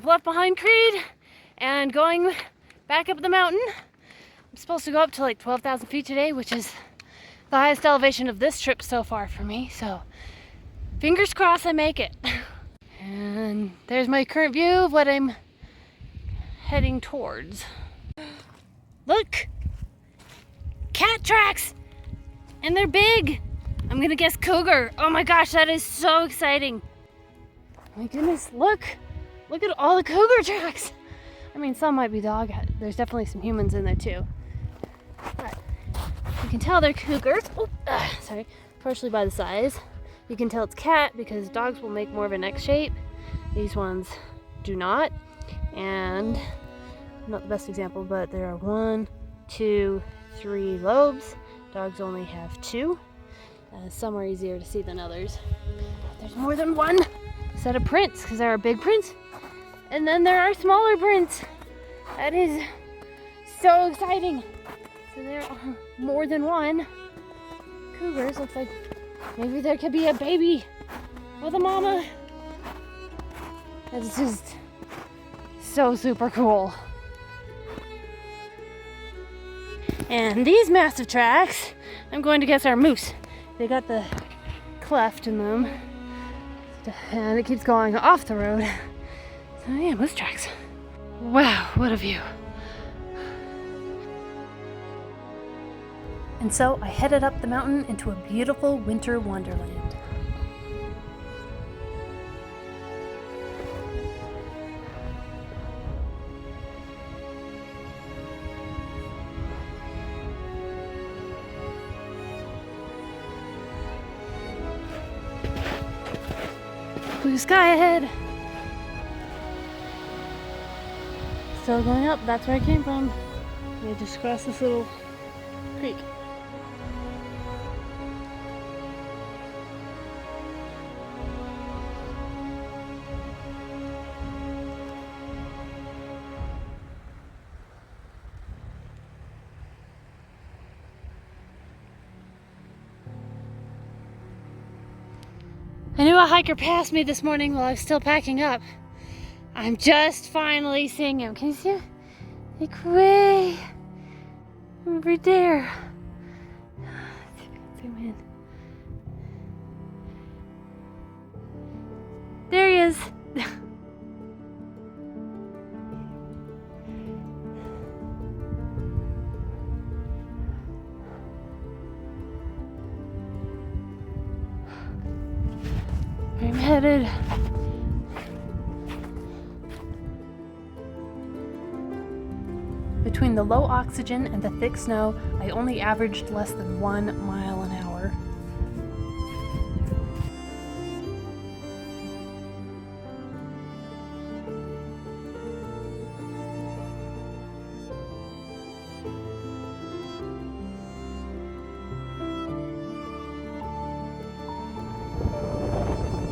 left behind Creede and going back up the mountain. I'm supposed to go up to like 12,000 feet today, which is the highest elevation of this trip so far for me. So fingers crossed I make it. And there's my current view of what I'm heading towards. Look! Cat tracks! And they're big! I'm gonna guess cougar. Oh my gosh, that is so exciting. Oh my goodness, look! Look at all the cougar tracks! I mean, some might be dog. There's definitely some humans in there too. But you can tell they're cougars. Oh, sorry. Partially by the size. You can tell it's cat because dogs will make more of an X shape. These ones do not. And not the best example, but there are 1, 2, 3 lobes. Dogs only have 2. Some are easier to see than others. There's more than one set of prints because there are big prints. And then there are smaller prints. That is so exciting. So there are more than one. Cougars, looks like maybe there could be a baby with a mama. It's just so super cool. And these massive tracks, I'm going to guess are moose. They got the cleft in them. And it keeps going off the road. So yeah, moose tracks. Wow, what a view. And so I headed up the mountain into a beautiful winter wonderland. Blue sky ahead. Still going up, that's where I came from. We just crossed this little creek. I knew a hiker passed me this morning while I was still packing up. I'm just finally seeing him. Can you see him? Like way over there. Zoom in. There he is. I'm headed. Between the low oxygen and the thick snow, I only averaged less than 1 mile an hour.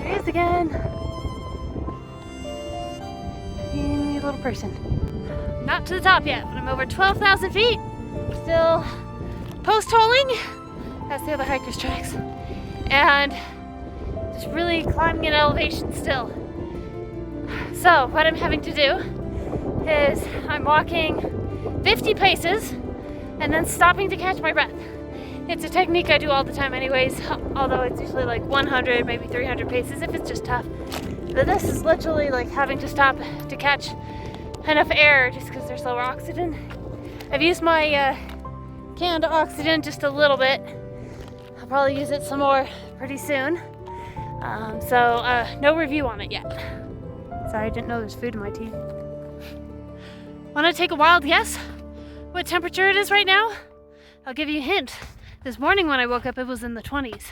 There he is again. Teeny little person. Not to the top yet, but I'm over 12,000 feet. Still post-holing. That's the other hiker's tracks. And just really climbing in elevation still. So what I'm having to do is I'm walking 50 paces and then stopping to catch my breath. It's a technique I do all the time anyways, although it's usually like 100, maybe 300 paces if it's just tough. But this is literally like having to stop to catch enough air just because there's lower oxygen. I've used my canned oxygen just a little bit. I'll probably use it some more pretty soon. So no review on it yet. Sorry, I didn't know there's food in my teeth. Want to take a wild guess what temperature it is right now? I'll give you a hint. This morning when I woke up, it was in the 20s.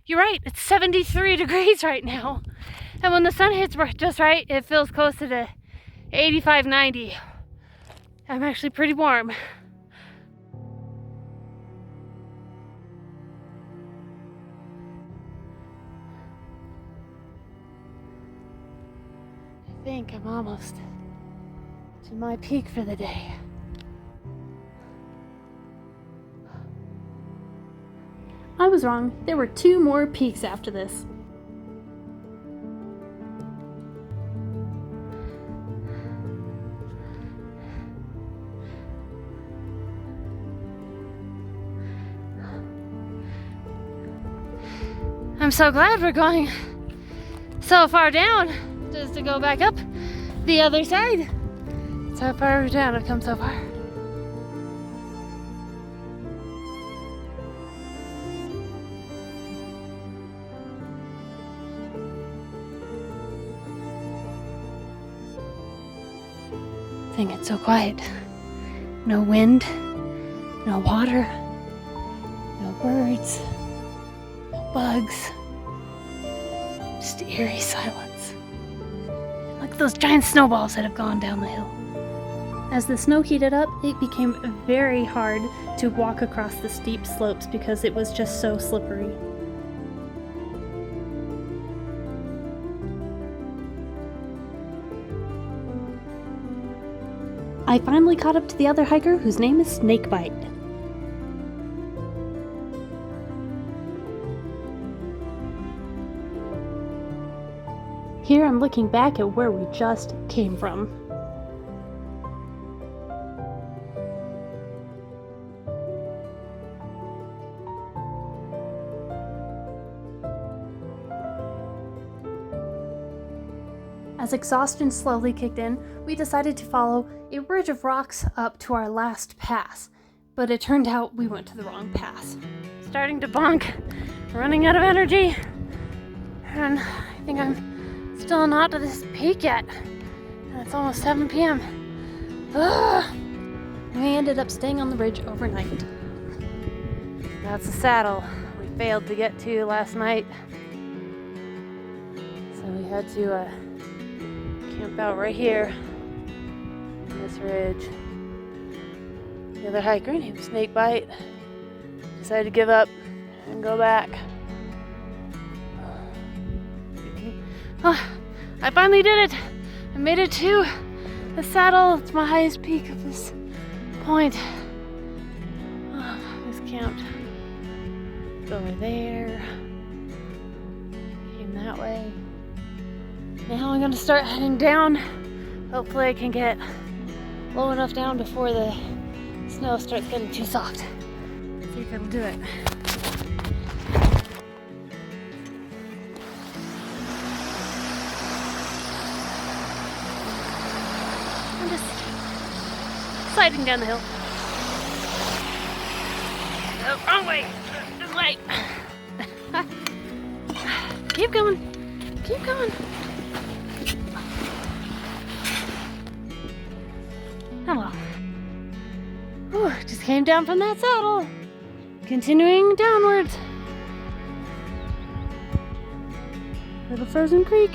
You're right, it's 73 degrees right now. And when the sun hits just right, it feels closer to 85, 90. I'm actually pretty warm. I think I'm almost to my peak for the day. I was wrong. There were 2 more peaks after this. I'm so glad we're going so far down just to go back up the other side. That's how far down I've come so far. Dang, it's so quiet. No wind, no water, no birds, no bugs. Just eerie silence. Look at those giant snowballs that have gone down the hill. As the snow heated up, it became very hard to walk across the steep slopes because it was just so slippery. I finally caught up to the other hiker, whose name is Snakebite. Here I'm looking back at where we just came from. As exhaustion slowly kicked in, we decided to follow a ridge of rocks up to our last pass, but it turned out we went to the wrong pass. Starting to bonk, running out of energy, and I think I'm still not to this peak yet. And it's almost 7 p.m. Ugh. We ended up staying on the ridge overnight. That's the saddle we failed to get to last night. So we had to camp out right here on this ridge. The other hiker, named Snakebite, decided to give up and go back. Oh, I finally did it! I made it to the saddle. It's my highest peak of this point. Oh, this camped over there. Came that way. Now I'm gonna start heading down. Hopefully I can get low enough down before the snow starts getting too soft. Let's see if it'll do it. I'm just sliding down the hill. Oh, wrong way. This way. Keep going. Keep going. Oh well. Just came down from that saddle. Continuing downwards. Little frozen creek.